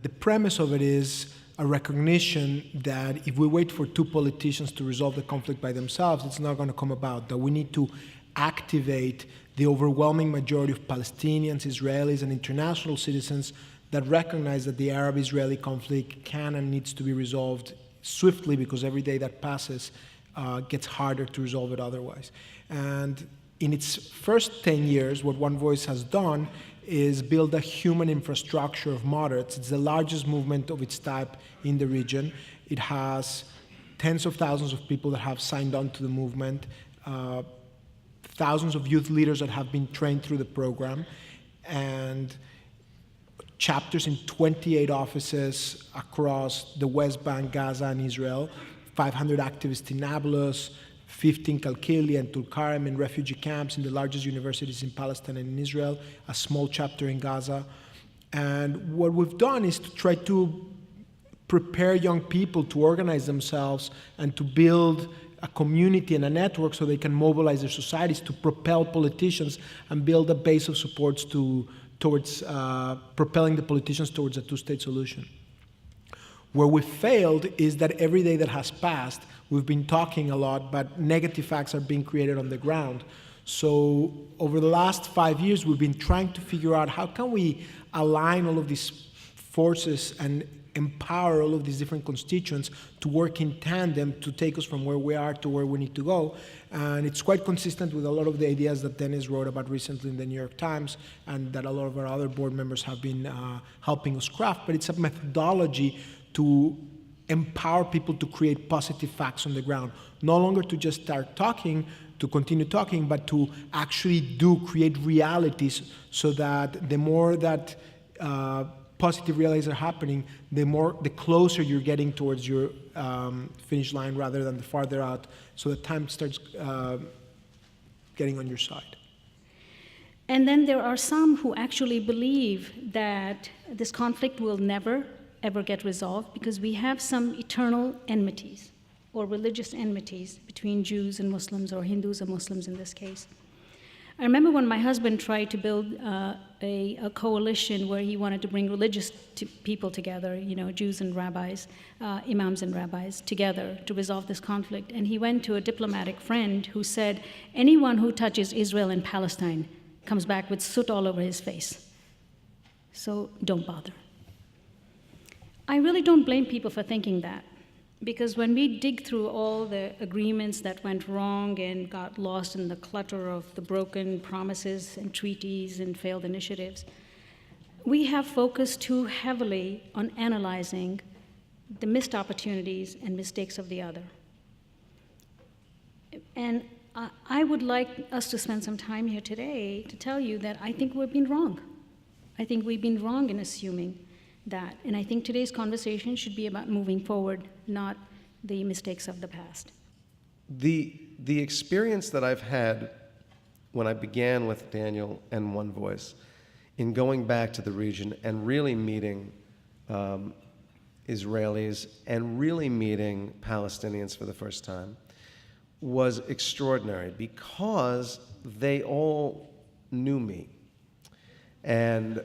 The premise of it is a recognition that if we wait for two politicians to resolve the conflict by themselves, it's not going to come about, that we need to activate the overwhelming majority of Palestinians, Israelis, and international citizens that recognize that the Arab-Israeli conflict can and needs to be resolved swiftly, because every day that passes gets harder to resolve it otherwise. And in its first 10 years, what One Voice has done is build a human infrastructure of moderates. It's the largest movement of its type in the region. It has tens of thousands of people that have signed on to the movement, thousands of youth leaders that have been trained through the program, and chapters in 28 offices across the West Bank, Gaza, and Israel, 500 activists in Nablus, 50 in Kalkili and Tulkarem in refugee camps in the largest universities in Palestine and in Israel, a small chapter in Gaza. And what we've done is to try to prepare young people to organize themselves and to build a community and a network so they can mobilize their societies to propel politicians and build a base of supports towards propelling the politicians towards a two-state solution. Where we failed is that every day that has passed, we've been talking a lot, but negative facts are being created on the ground. So over the last 5 years, we've been trying to figure out how can we align all of these forces and empower all of these different constituents to work in tandem to take us from where we are to where we need to go. And it's quite consistent with a lot of the ideas that Dennis wrote about recently in the New York Times and that a lot of our other board members have been helping us craft. But it's a methodology to empower people to create positive facts on the ground. No longer to just start talking, to continue talking, but to actually create realities so that the more that positive realities are happening, the closer you're getting towards your finish line rather than the farther out, so that time starts getting on your side. And then there are some who actually believe that this conflict will never, ever get resolved because we have some eternal enmities or religious enmities between Jews and Muslims, or Hindus and Muslims in this case. I remember when my husband tried to build a coalition where he wanted to bring religious people together, Jews and rabbis, imams and rabbis together to resolve this conflict. And he went to a diplomatic friend who said, anyone who touches Israel and Palestine comes back with soot all over his face. So don't bother. I really don't blame people for thinking that, because when we dig through all the agreements that went wrong and got lost in the clutter of the broken promises and treaties and failed initiatives, we have focused too heavily on analyzing the missed opportunities and mistakes of the other. And I would like us to spend some time here today to tell you that I think we've been wrong. I think we've been wrong in assuming that. And I think today's conversation should be about moving forward, not the mistakes of the past. The experience that I've had when I began with Daniel and One Voice in going back to the region and really meeting Israelis and really meeting Palestinians for the first time was extraordinary, because they all knew me. And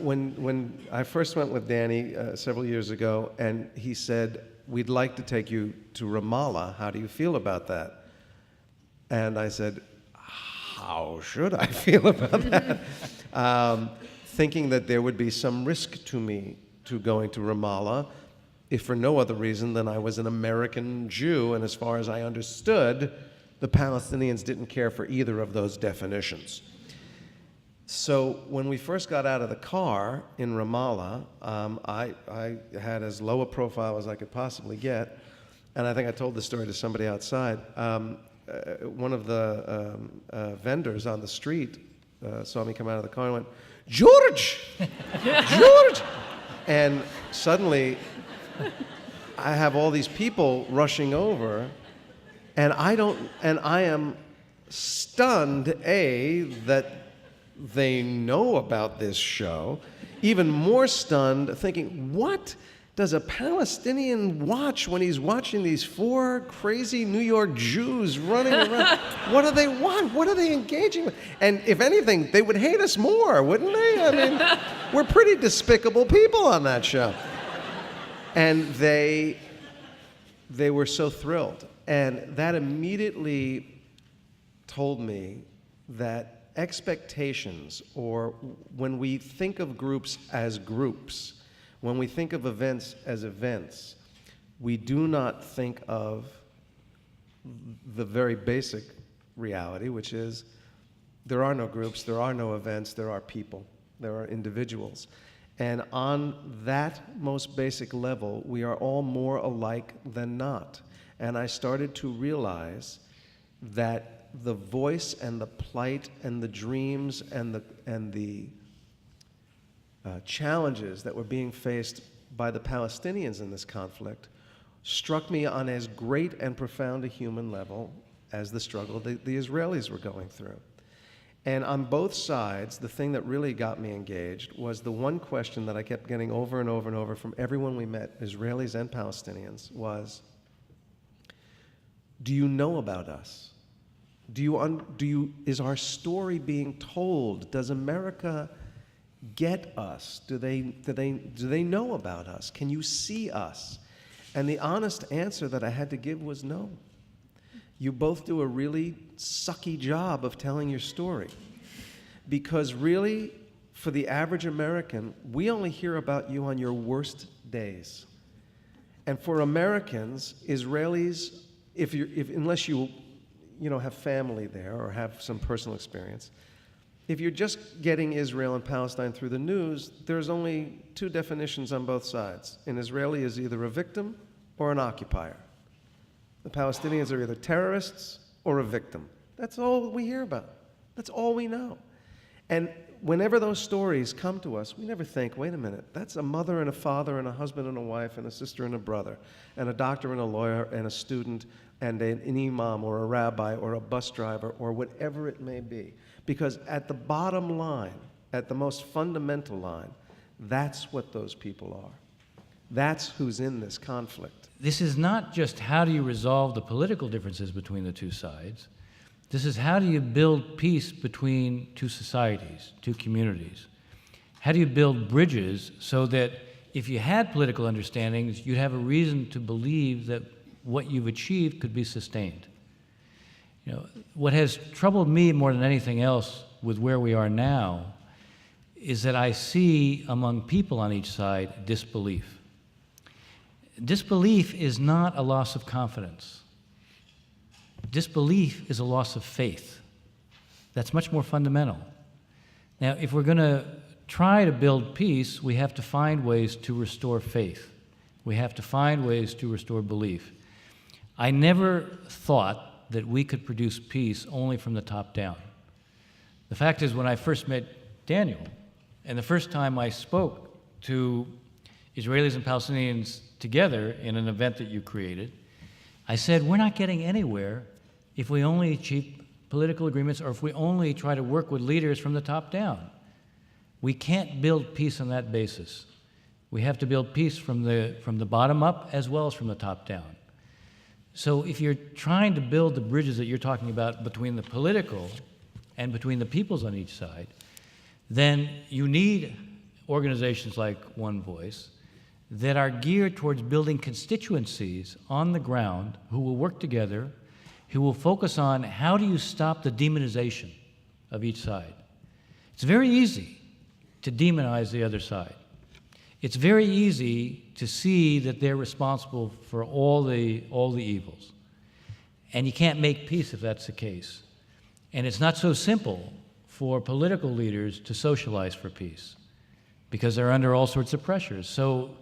when I first went with Danny several years ago, and he said, we'd like to take you to Ramallah, how do you feel about that? And I said, how should I feel about that? Thinking that there would be some risk to me to going to Ramallah, if for no other reason than I was an American Jew, and as far as I understood, the Palestinians didn't care for either of those definitions. So when we first got out of the car in Ramallah, I had as low a profile as I could possibly get, and I think I told this story to somebody outside. One of the vendors on the street saw me come out of the car and went, "George! George!" And suddenly, I have all these people rushing over, and I am stunned, that they know about this show, even more stunned, thinking, what? does a Palestinian watch when he's watching these 4 crazy New York Jews running around? What do they want? What are they engaging with? And if anything, they would hate us more, wouldn't they? I mean, we're pretty despicable people on that show. And they were so thrilled. And that immediately told me that expectations, or when we think of groups as groups, when we think of events as events, we do not think of the very basic reality, which is there are no groups, there are no events, there are people, there are individuals. And on that most basic level, we are all more alike than not. And I started to realize that the voice and the plight and the dreams and the challenges that were being faced by the Palestinians in this conflict struck me on as great and profound a human level as the struggle the Israelis were going through. And on both sides, the thing that really got me engaged was the one question that I kept getting over and over and over from everyone we met, Israelis and Palestinians, was, do you know about us? Is our story being told? Does America get us? Do they know about us? Can you see us? And the honest answer that I had to give was no. You both do a really sucky job of telling your story. Because really, for the average American, we only hear about you on your worst days. And for Americans, Israelis, unless you have family there or have some personal experience, if you're just getting Israel and Palestine through the news, there's only 2 definitions on both sides. An Israeli is either a victim or an occupier. The Palestinians are either terrorists or a victim. That's all we hear about. That's all we know. And whenever those stories come to us, we never think, wait a minute, that's a mother and a father and a husband and a wife and a sister and a brother and a doctor and a lawyer and a student and an imam or a rabbi or a bus driver or whatever it may be. Because at the bottom line, at the most fundamental line, that's what those people are. That's who's in this conflict. This is not just how do you resolve the political differences between the 2 sides. This is how do you build peace between 2 societies, 2 communities? How do you build bridges so that if you had political understandings, you'd have a reason to believe that what you've achieved could be sustained? What has troubled me more than anything else with where we are now is that I see among people on each side disbelief. Disbelief is not a loss of confidence. Disbelief is a loss of faith. That's much more fundamental. Now, if we're going to try to build peace, we have to find ways to restore faith. We have to find ways to restore belief. I never thought that we could produce peace only from the top down. The fact is, when I first met Daniel, and the first time I spoke to Israelis and Palestinians together in an event that you created, I said, we're not getting anywhere if we only achieve political agreements or if we only try to work with leaders from the top down. We can't build peace on that basis. We have to build peace from the bottom up as well as from the top down. So if you're trying to build the bridges that you're talking about between the political and between the peoples on each side, then you need organizations like One Voice that are geared towards building constituencies on the ground who will work together, who will focus on how do you stop the demonization of each side. It's very easy to demonize the other side. It's very easy to see that they're responsible for all the evils. And you can't make peace if that's the case. And it's not so simple for political leaders to socialize for peace because they're under all sorts of pressures. So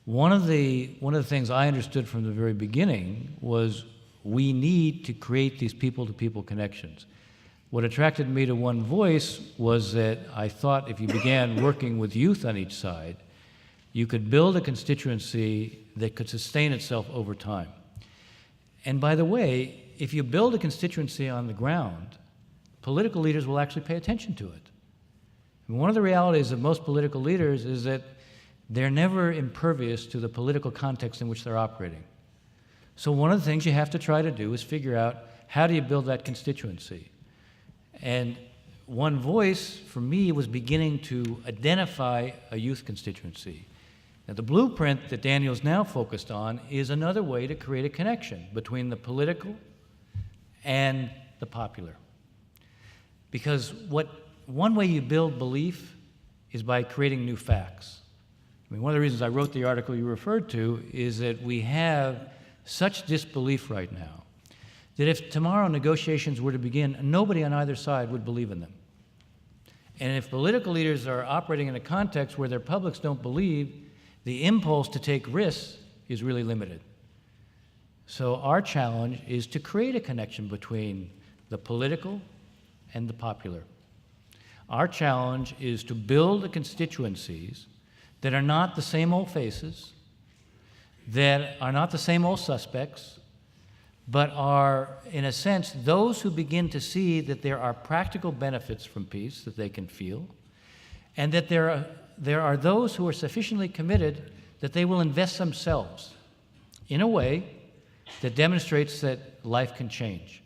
one of the things I understood from the very beginning was we need to create these people-to-people connections. What attracted me to One Voice was that I thought if you began working with youth on each side, you could build a constituency that could sustain itself over time. And by the way, if you build a constituency on the ground, political leaders will actually pay attention to it. And one of the realities of most political leaders is that they're never impervious to the political context in which they're operating. So one of the things you have to try to do is figure out, how do you build that constituency? And One Voice, for me, was beginning to identify a youth constituency. Now, the blueprint that Daniel's now focused on is another way to create a connection between the political and the popular. Because one way you build belief is by creating new facts. I mean, one of the reasons I wrote the article you referred to is that we have such disbelief right now that if tomorrow negotiations were to begin, nobody on either side would believe in them. And if political leaders are operating in a context where their publics don't believe, the impulse to take risks is really limited. So our challenge is to create a connection between the political and the popular. Our challenge is to build the constituencies that are not the same old faces, that are not the same old suspects, but are, in a sense, those who begin to see that there are practical benefits from peace that they can feel, and that there are those who are sufficiently committed that they will invest themselves in a way that demonstrates that life can change.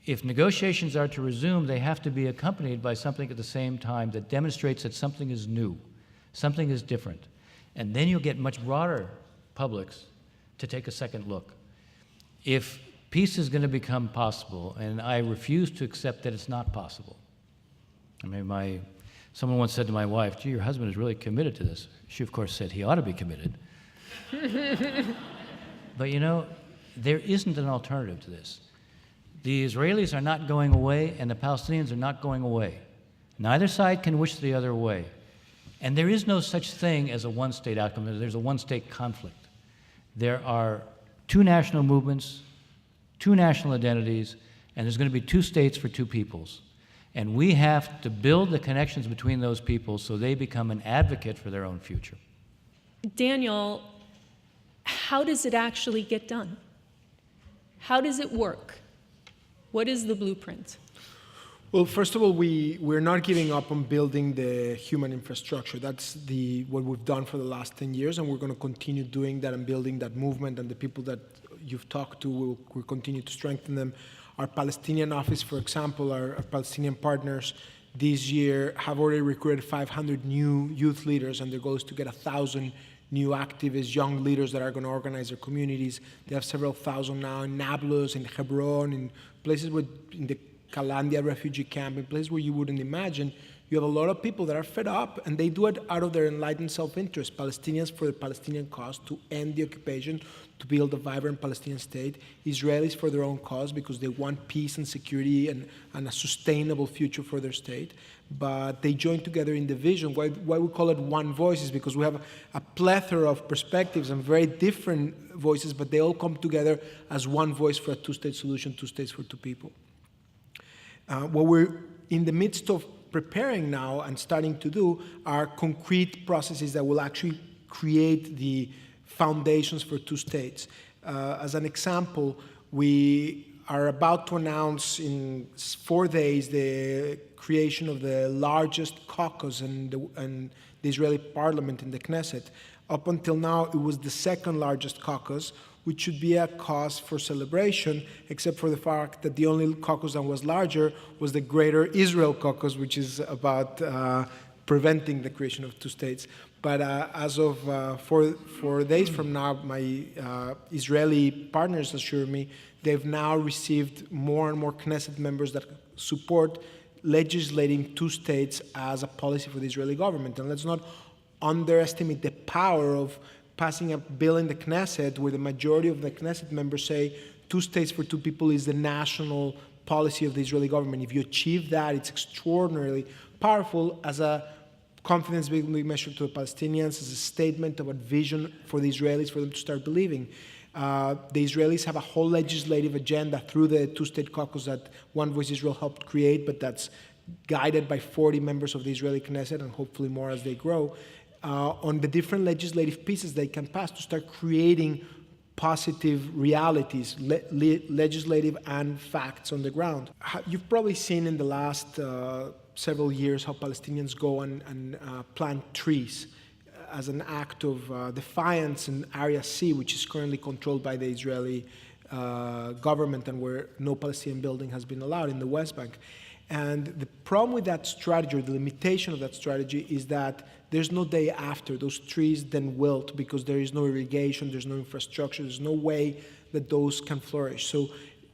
If negotiations are to resume, they have to be accompanied by something at the same time that demonstrates that something is new, something is different. And then you'll get much broader publics to take a second look. If peace is going to become possible, and I refuse to accept that it's not possible. I mean, someone once said to my wife, "Gee, your husband is really committed to this." She, of course, said he ought to be committed. But you know, there isn't an alternative to this. The Israelis are not going away, and the Palestinians are not going away. Neither side can wish the other away. And there is no such thing as a one-state outcome. There's a one-state conflict. There are two national movements, two national identities, and there's going to be two states for two peoples. And we have to build the connections between those peoples so they become an advocate for their own future. Daniel, how does it actually get done? How does it work? What is the blueprint? Well, first of all, we're not giving up on building the human infrastructure. That's what we've done for the last 10 years, and we're going to continue doing that and building that movement, and the people that you've talked to, we'll continue to strengthen them. Our Palestinian office, for example, our Palestinian partners this year have already recruited 500 new youth leaders, and their goal is to get 1,000 new activists, young leaders that are going to organize their communities. They have several thousand now in Nablus, in Hebron, in places in the Kalandia refugee camp, in places where you wouldn't imagine. You have a lot of people that are fed up, and they do it out of their enlightened self-interest. Palestinians for the Palestinian cause, to end the occupation, to build a vibrant Palestinian state. Israelis for their own cause, because they want peace and security and a sustainable future for their state. But they join together in the vision. Why we call it One Voice is because we have a plethora of perspectives and very different voices, but they all come together as one voice for a two-state solution, two states for two people. What we're in the midst of preparing now and starting to do are concrete processes that will actually create the foundations for two states. As an example, we are about to announce in 4 days the creation of the largest caucus in the Israeli parliament, in the Knesset. Up until now, it was the second largest caucus, which should be a cause for celebration, except for the fact that the only caucus that was larger was the Greater Israel Caucus, which is about preventing the creation of two states. But as of 4 days from now, my Israeli partners assure me they've now received more and more Knesset members that support legislating two states as a policy for the Israeli government. And let's not underestimate the power of passing a bill in the Knesset where the majority of the Knesset members say two states for two people is the national policy of the Israeli government. If you achieve that, it's extraordinarily powerful as a confidence building measure to the Palestinians, as a statement of a vision for the Israelis for them to start believing. The Israelis have a whole legislative agenda through the two-state caucus that One Voice Israel helped create, but that's guided by 40 members of the Israeli Knesset and hopefully more as they grow, on the different legislative pieces they can pass to start creating positive realities, legislative and facts on the ground. You've probably seen in the last several years how Palestinians go and plant trees. as an act of defiance in Area C, which is currently controlled by the Israeli government and where no Palestinian building has been allowed in the West Bank. And the problem with that strategy, or the limitation of that strategy, is that there's no day after. Those trees then wilt because there is no irrigation, there's no infrastructure, there's no way that those can flourish. So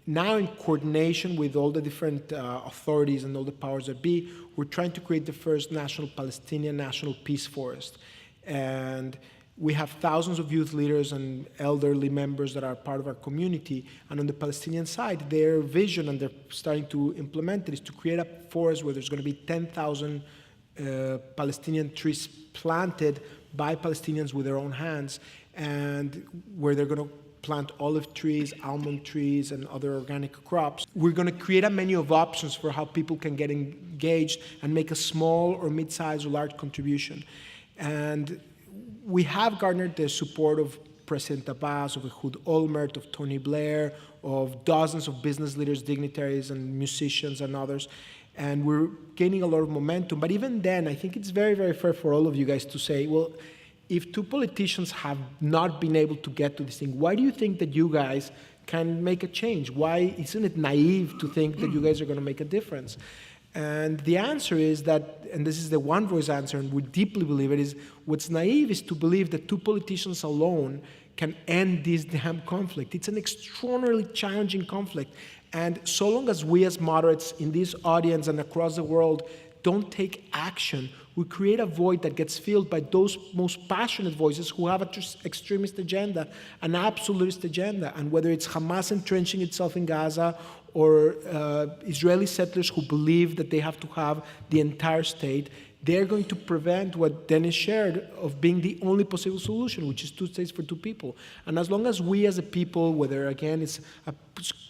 now, in coordination with all the different authorities and all the powers that be, we're trying to create the first national Palestinian national peace forest. And we have thousands of youth leaders and elderly members that are part of our community. And on the Palestinian side, their vision, and they're starting to implement it, is to create a forest where there's going to be 10,000 Palestinian trees planted by Palestinians with their own hands, and where they're going to plant olive trees, almond trees, and other organic crops. We're going to create a menu of options for how people can get engaged and make a small or mid-sized or large contribution. And we have garnered the support of President Abbas, of Ehud Olmert, of Tony Blair, of dozens of business leaders, dignitaries, and musicians and others. And we're gaining a lot of momentum. But even then, I think it's very, very fair for all of you guys to say, well, if two politicians have not been able to get to this thing, why do you think that you guys can make a change? Why isn't it naive to think that you guys are going to make a difference? And the answer is that, and this is the one voice answer, and we deeply believe it, is what's naive is to believe that two politicians alone can end this damn conflict. It's an extraordinarily challenging conflict. And so long as we as moderates in this audience and across the world don't take action, we create a void that gets filled by those most passionate voices who have an extremist agenda, an absolutist agenda. And whether it's Hamas entrenching itself in Gaza, or Israeli settlers who believe that they have to have the entire state, they're going to prevent what Dennis shared of being the only possible solution, which is 2 states for 2 people. And as long as we as a people, whether again it's a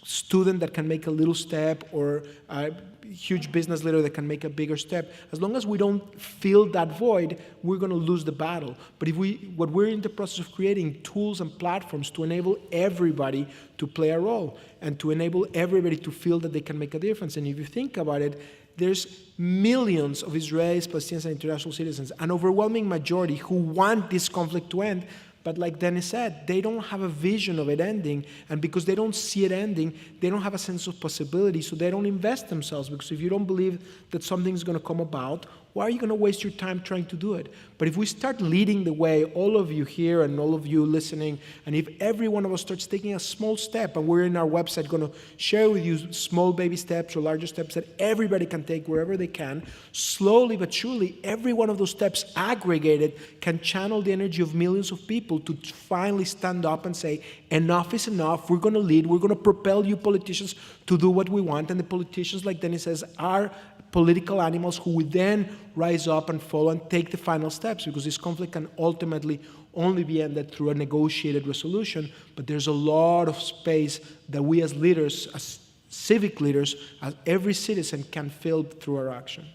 student that can make a little step or a huge business leader that can make a bigger step, as long as we don't fill that void, we're going to lose the battle. But what we're in the process of creating tools and platforms to enable everybody to play a role and to enable everybody to feel that they can make a difference. And if you think about it, there's millions of Israelis, Palestinians, and international citizens, an overwhelming majority who want this conflict to end. But like Dennis said, they don't have a vision of it ending. And because they don't see it ending, they don't have a sense of possibility, so they don't invest themselves. Because if you don't believe that something's going to come about, why are you going to waste your time trying to do it? But if we start leading the way, all of you here and all of you listening, and if every one of us starts taking a small step, and we're in our website going to share with you small baby steps or larger steps that everybody can take wherever they can, slowly but surely, every one of those steps aggregated can channel the energy of millions of people to finally stand up and say, enough is enough, we're going to lead, we're going to propel you politicians to do what we want. And the politicians, like Dennis says, are political animals who would then rise up and follow and take the final steps, because this conflict can ultimately only be ended through a negotiated resolution. But there's a lot of space that we as leaders, as civic leaders, as every citizen can fill through our action.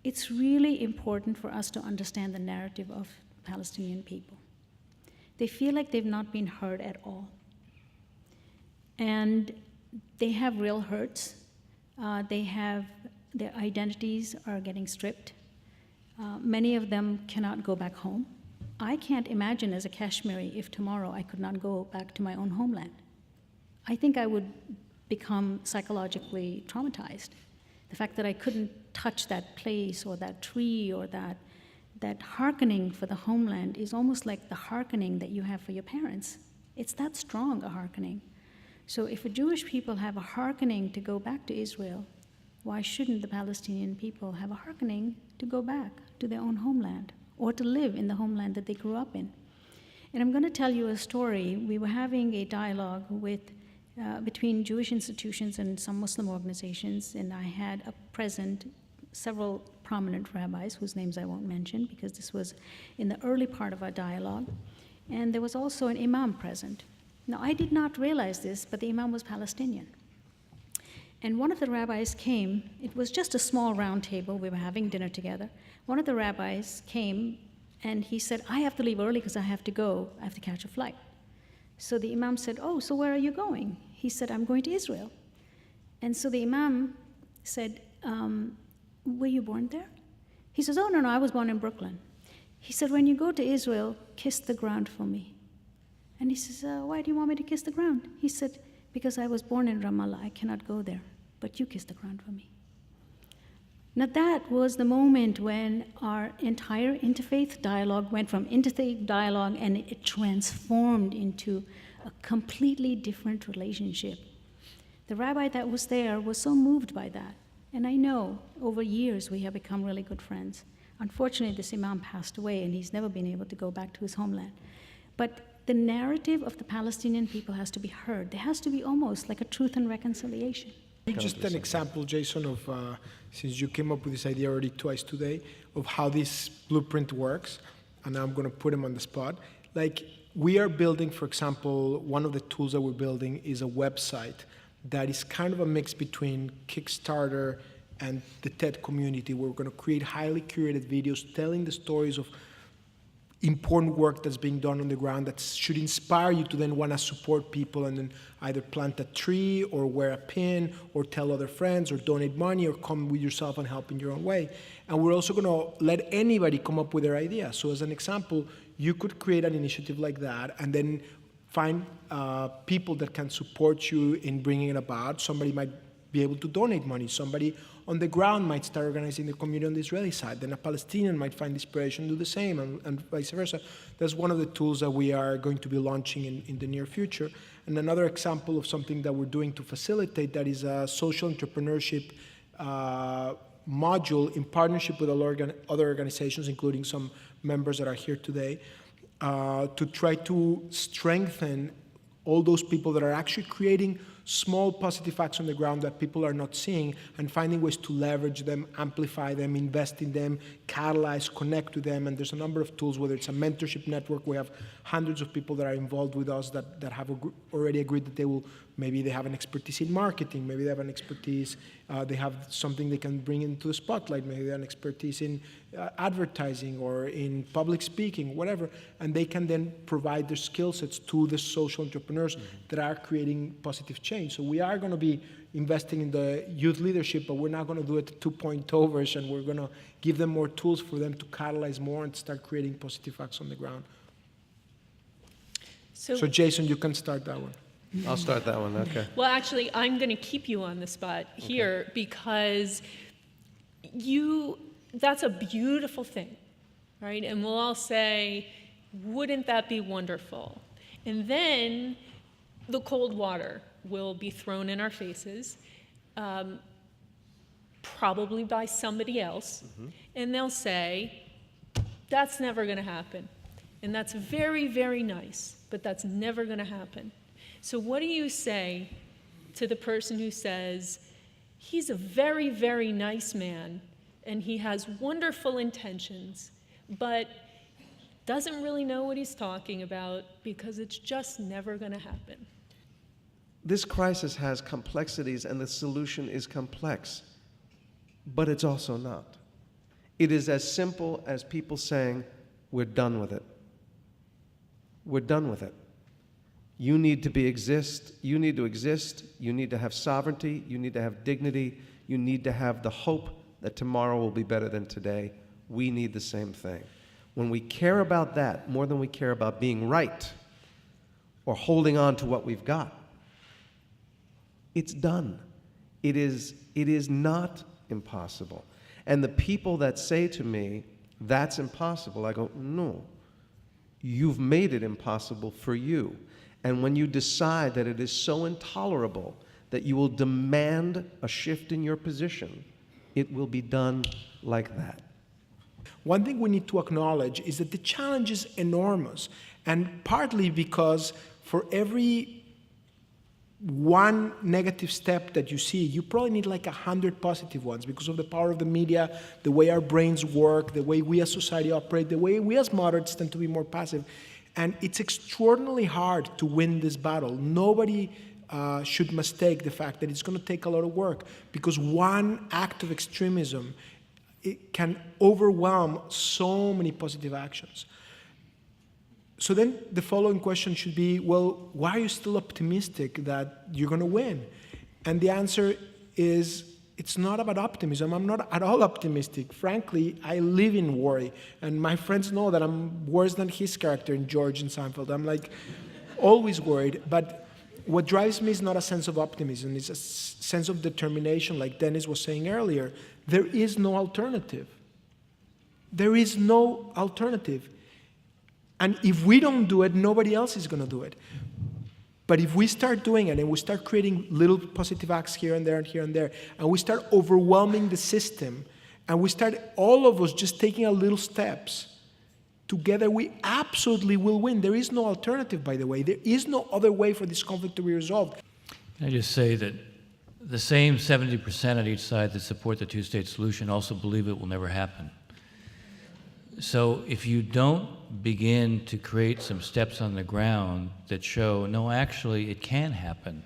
It's really important for us to understand the narrative of Palestinian people. They feel like they've not been heard at all. And they have real hurts. Their identities are getting stripped. Many of them cannot go back home. I can't imagine as a Kashmiri if tomorrow I could not go back to my own homeland. I think I would become psychologically traumatized. The fact that I couldn't touch that place or that tree or that hearkening for the homeland is almost like the hearkening that you have for your parents. It's that strong a hearkening. So if the Jewish people have a hearkening to go back to Israel, why shouldn't the Palestinian people have a hearkening to go back to their own homeland or to live in the homeland that they grew up in? And I'm going to tell you a story. We were having a dialogue between Jewish institutions and some Muslim organizations, and I had present several prominent rabbis whose names I won't mention because this was in the early part of our dialogue. And there was also an imam present. Now, I did not realize this, but the imam was Palestinian. And one of the rabbis came. It was just a small round table. We were having dinner together. One of the rabbis came, and he said, I have to leave early because I have to go. I have to catch a flight. So the imam said, oh, so where are you going? He said, I'm going to Israel. And so the imam said, were you born there? He says, oh, no, I was born in Brooklyn. He said, when you go to Israel, kiss the ground for me. And he says, why do you want me to kiss the ground? He said, because I was born in Ramallah, I cannot go there, but you kiss the ground for me. Now that was the moment when our entire interfaith dialogue went from interfaith dialogue and it transformed into a completely different relationship. The rabbi that was there was so moved by that. And I know over years we have become really good friends. Unfortunately, this imam passed away and he's never been able to go back to his homeland. But the narrative of the Palestinian people has to be heard. There has to be almost like a truth and reconciliation. Just an example, Jason, of since you came up with this idea already twice today, of how this blueprint works, and now I'm going to put him on the spot. Like, we are building, for example, one of the tools that we're building is a website that is kind of a mix between Kickstarter and the TED community. We're going to create highly curated videos telling the stories of important work that's being done on the ground that should inspire you to then want to support people and then either plant a tree or wear a pin or tell other friends or donate money or come with yourself and help in your own way. And we're also going to let anybody come up with their idea. So as an example, you could create an initiative like that and then find people that can support you in bringing it about. Somebody might be able to donate money. Somebody on the ground might start organizing the community on the Israeli side. Then a Palestinian might find inspiration to do the same, and vice versa. That's one of the tools that we are going to be launching in the near future. And another example of something that we're doing to facilitate that is a social entrepreneurship module in partnership with other organizations, including some members that are here today, to try to strengthen all those people that are actually creating small positive acts on the ground that people are not seeing and finding ways to leverage them, amplify them, invest in them, catalyze, connect to them. And there's a number of tools, whether it's a mentorship network. We have hundreds of people that are involved with us that have already agreed that maybe they have an expertise in marketing, maybe they have an expertise, they have something they can bring into the spotlight, maybe they have an expertise in advertising or in public speaking, whatever, and they can then provide their skill sets to the social entrepreneurs that are creating positive change. So we are going to be investing in the youth leadership, but we're not going to do it 2.0 version. We're going to give them more tools for them to catalyze more and start creating positive acts on the ground. So Jason, you can start that one. I'll start that one, okay. Well, actually, I'm going to keep you on the spot here because that's a beautiful thing, right? And we'll all say, wouldn't that be wonderful? And then the cold water will be thrown in our faces, probably by somebody else, and they'll say, that's never going to happen. And that's very, very nice, but that's never going to happen. So what do you say to the person who says, he's a very, very nice man, and he has wonderful intentions, but doesn't really know what he's talking about because it's just never going to happen? This crisis has complexities, and the solution is complex, but it's also not. It is as simple as people saying, we're done with it. We're done with it. You need to exist, you need to have sovereignty, you need to have dignity, you need to have the hope that tomorrow will be better than today. We need the same thing. When we care about that more than we care about being right or holding on to what we've got, it's done. It is not impossible. And the people that say to me, that's impossible, I go, no, you've made it impossible for you. And when you decide that it is so intolerable that you will demand a shift in your position, it will be done like that. One thing we need to acknowledge is that the challenge is enormous, and partly because for every one negative step that you see, you probably need like 100 positive ones because of the power of the media, the way our brains work, the way we as society operate, the way we as moderates tend to be more passive. And it's extraordinarily hard to win this battle. Nobody should mistake the fact that it's going to take a lot of work because one act of extremism, it can overwhelm so many positive actions. So then the following question should be, well, why are you still optimistic that you're going to win? And the answer is it's not about optimism. I'm not at all optimistic. Frankly, I live in worry. And my friends know that I'm worse than his character in George in Seinfeld. I'm like always worried. But what drives me is not a sense of optimism. It's a sense of determination, like Dennis was saying earlier. There is no alternative. There is no alternative. And if we don't do it, nobody else is going to do it. But if we start doing it and we start creating little positive acts here and there and here and there, and we start overwhelming the system, and we start all of us just taking a little steps, together we absolutely will win. There is no alternative, by the way. There is no other way for this conflict to be resolved. Can I just say that the same 70% on each side that support the two-state solution also believe it will never happen. So if you don't begin to create some steps on the ground that show, no, actually it can happen,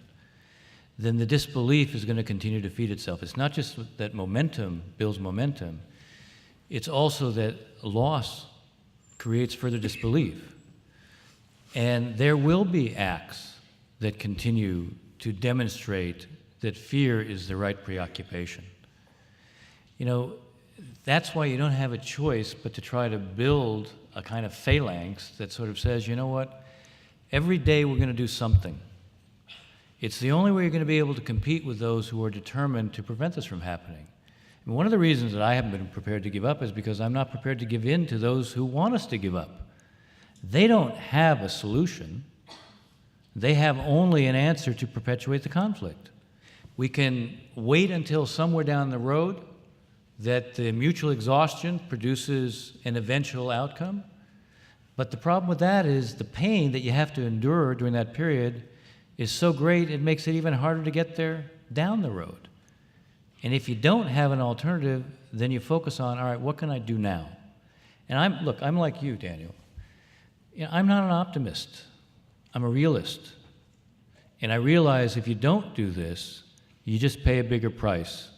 then the disbelief is going to continue to feed itself. It's not just that momentum builds momentum, it's also that loss creates further disbelief. And there will be acts that continue to demonstrate that fear is the right preoccupation. You know, that's why you don't have a choice but to try to build a kind of phalanx that sort of says, you know what, every day we're going to do something. It's the only way you're going to be able to compete with those who are determined to prevent this from happening. And one of the reasons that I haven't been prepared to give up is because I'm not prepared to give in to those who want us to give up. They don't have a solution. They have only an answer to perpetuate the conflict. We can wait until somewhere down the road that the mutual exhaustion produces an eventual outcome. But the problem with that is the pain that you have to endure during that period is so great it makes it even harder to get there down the road. And if you don't have an alternative, then you focus on, all right, what can I do now? And I'm like you, Daniel. You know, I'm not an optimist. I'm a realist. And I realize if you don't do this, you just pay a bigger price.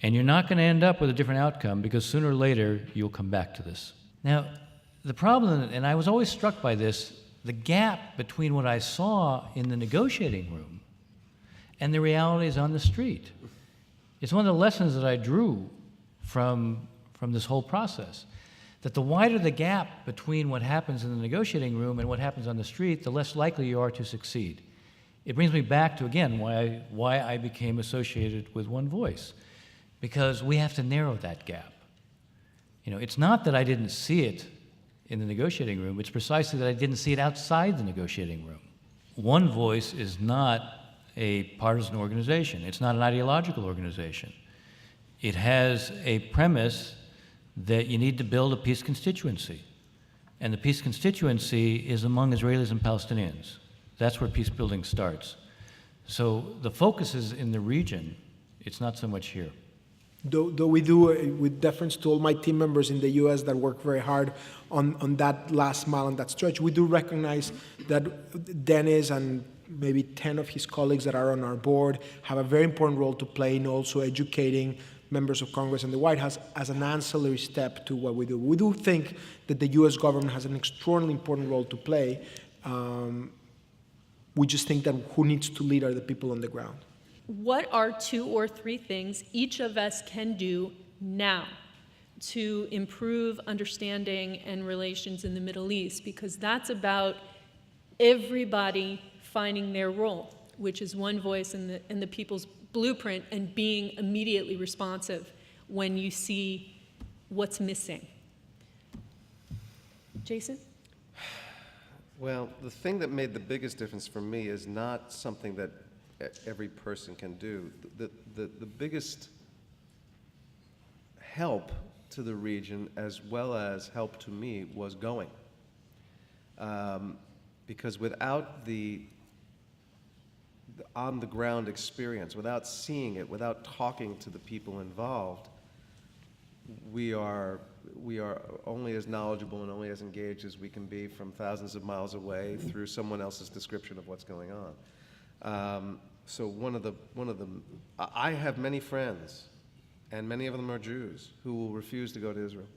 And you're not going to end up with a different outcome because sooner or later you'll come back to this. Now, the problem, and I was always struck by this, the gap between what I saw in the negotiating room and the realities on the street. It's one of the lessons that I drew from this whole process, that the wider the gap between what happens in the negotiating room and what happens on the street, the less likely you are to succeed. It brings me back to, again, why I became associated with One Voice, because we have to narrow that gap. You know, it's not that I didn't see it in the negotiating room, it's precisely that I didn't see it outside the negotiating room. One Voice is not a partisan organization. It's not an ideological organization. It has a premise that you need to build a peace constituency. And the peace constituency is among Israelis and Palestinians. That's where peace building starts. So the focus is in the region. It's not so much here. Though we do, with deference to all my team members in the U.S. that work very hard on that last mile, on that stretch, we do recognize that Dennis and maybe 10 of his colleagues that are on our board have a very important role to play in also educating members of Congress and the White House as an ancillary step to what we do. We do think that the U.S. government has an extraordinarily important role to play. We just think that who needs to lead are the people on the ground. What are 2 or 3 things each of us can do now to improve understanding and relations in the Middle East? Because that's about everybody finding their role, which is One Voice in the people's blueprint, and being immediately responsive when you see what's missing. Jason? Well, the thing that made the biggest difference for me is not something that every person can do. The biggest help to the region, as well as help to me, was going. Because without the on-the-ground experience, without seeing it, without talking to the people involved, we are only as knowledgeable and only as engaged as we can be from thousands of miles away through someone else's description of what's going on. So I have many friends, and many of them are Jews, who will refuse to go to Israel.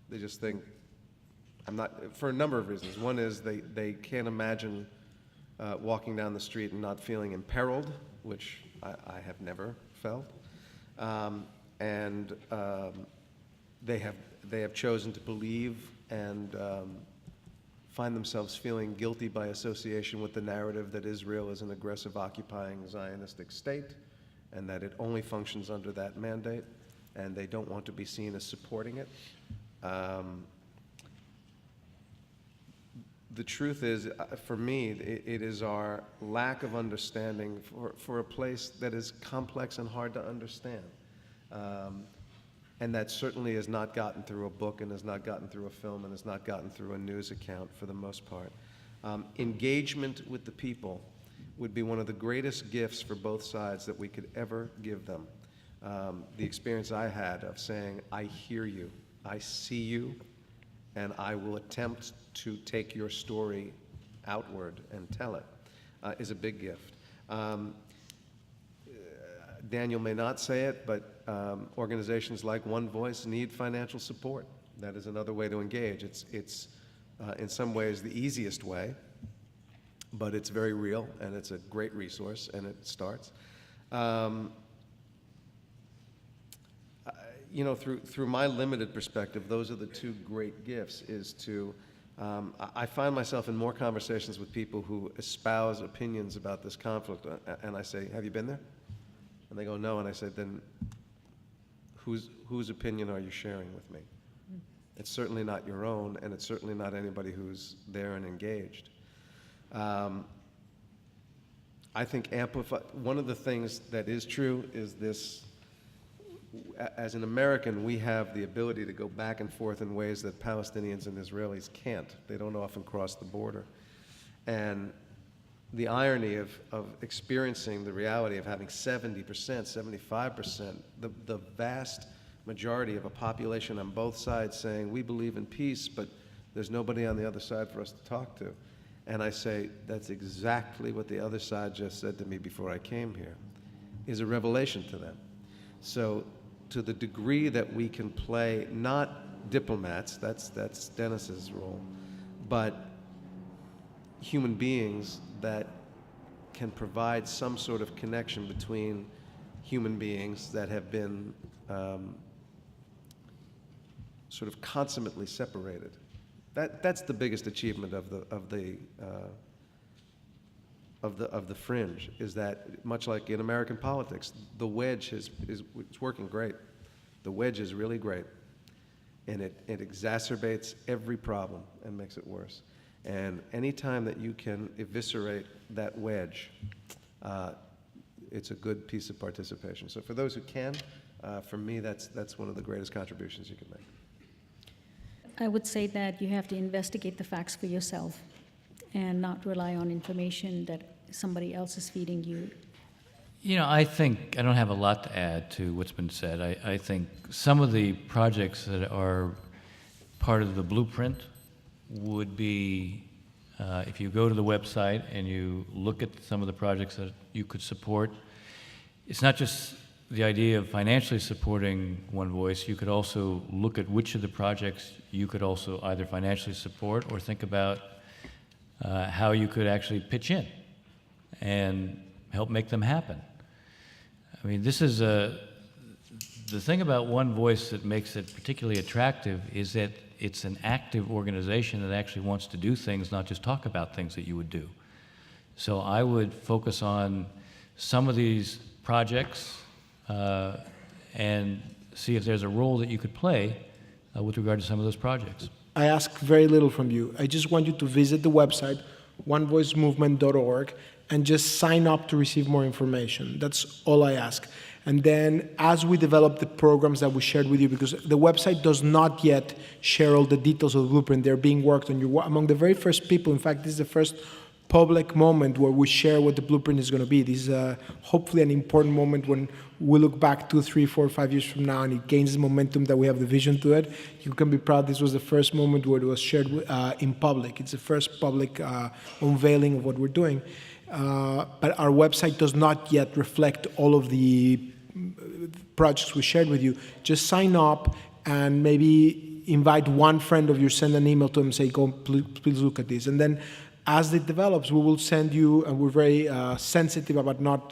They just think, I'm not, for a number of reasons. One is they can't imagine walking down the street and not feeling imperiled, which I have never felt. And they have chosen to believe and find themselves feeling guilty by association with the narrative that Israel is an aggressive, occupying Zionistic state, and that it only functions under that mandate, and they don't want to be seen as supporting it. The truth is, for me, it is our lack of understanding for a place that is complex and hard to understand. And that certainly has not gotten through a book, and has not gotten through a film, and has not gotten through a news account for the most part. Engagement with the people would be one of the greatest gifts for both sides that we could ever give them. The experience I had of saying, I hear you, I see you, and I will attempt to take your story outward and tell it, is a big gift. Daniel may not say it, but organizations like One Voice need financial support. That is another way to engage. It's in some ways the easiest way, but it's very real, and it's a great resource, and it starts. You know, through my limited perspective, those are the two great gifts, is to, I find myself in more conversations with people who espouse opinions about this conflict, and I say, have you been there? And they go, no, and I say, then whose opinion are you sharing with me? It's certainly not your own, and it's certainly not anybody who's there and engaged. I think one of the things that is true is this: as an American, we have the ability to go back and forth in ways that Palestinians and Israelis can't. They don't often cross the border. And the irony of experiencing the reality of having 70%, 75%, the vast majority of a population on both sides saying, we believe in peace, but there's nobody on the other side for us to talk to. And I say, that's exactly what the other side just said to me before I came here, is a revelation to them. So to the degree that we can play, not diplomats, that's Dennis's role, but human beings that can provide some sort of connection between human beings that have been sort of consummately separated. That's the biggest achievement of the fringe, is that, much like in American politics, the wedge it's working great. The wedge is really great, and it exacerbates every problem and makes it worse. And any time that you can eviscerate that wedge, it's a good piece of participation. So for those who can, for me, that's one of the greatest contributions you can make. I would say that you have to investigate the facts for yourself and not rely on information that somebody else is feeding you. You know, I think I don't have a lot to add to what's been said. I think some of the projects that are part of the blueprint would be, if you go to the website and you look at some of the projects that you could support, it's not just the idea of financially supporting One Voice. You could also look at which of the projects you could also either financially support or think about how you could actually pitch in and help make them happen. I mean, this is the thing about One Voice that makes it particularly attractive is that it's an active organization that actually wants to do things, not just talk about things that you would do. So I would focus on some of these projects and see if there's a role that you could play with regard to some of those projects. I ask very little from you. I just want you to visit the website, onevoicemovement.org, and just sign up to receive more information. That's all I ask. And then as we develop the programs that we shared with you, because the website does not yet share all the details of the blueprint, they're being worked on. You're among the very first people. In fact, this is the first public moment where we share what the blueprint is going to be. This is hopefully an important moment when we look back 2, 3, 4, 5 years from now and it gains the momentum that we have the vision to it. You can be proud this was the first moment where it was shared in public. It's the first public unveiling of what we're doing. But our website does not yet reflect all of the projects we shared with you. Just sign up and maybe invite one friend of yours, send an email to them, say, go, please look at this. And then as it develops, we will send you, and we're very sensitive about not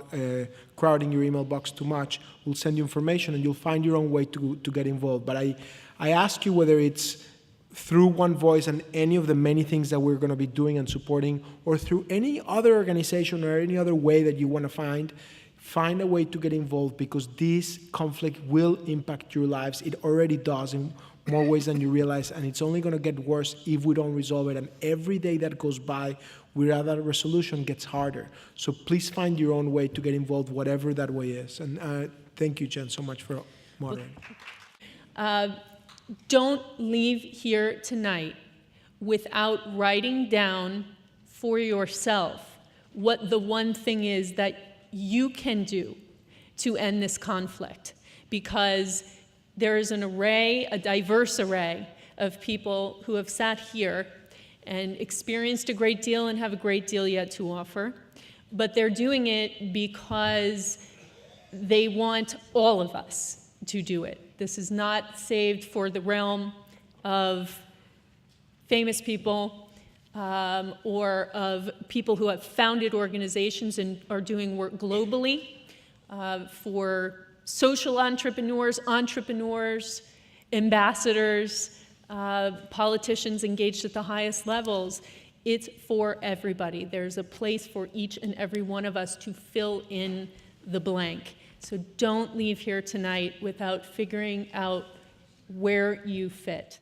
crowding your email box too much. We'll send you information, and you'll find your own way to get involved. But I ask you whether it's through One Voice and any of the many things that we're going to be doing and supporting, or through any other organization or any other way that you want to find a way to get involved, because this conflict will impact your lives. It already does in more ways than you realize, and it's only going to get worse if we don't resolve it. And every day that goes by without that resolution gets harder. So please find your own way to get involved, whatever that way is. And thank you, Jen, so much for moderating. Don't leave here tonight without writing down for yourself what the one thing is that you can do to end this conflict, because there is an array, a diverse array of people who have sat here and experienced a great deal and have a great deal yet to offer, but they're doing it because they want all of us to do it. This is not saved for the realm of famous people or of people who have founded organizations and are doing work globally, for social entrepreneurs, ambassadors, politicians engaged at the highest levels. It's for everybody. There's a place for each and every one of us to fill in the blank. So don't leave here tonight without figuring out where you fit.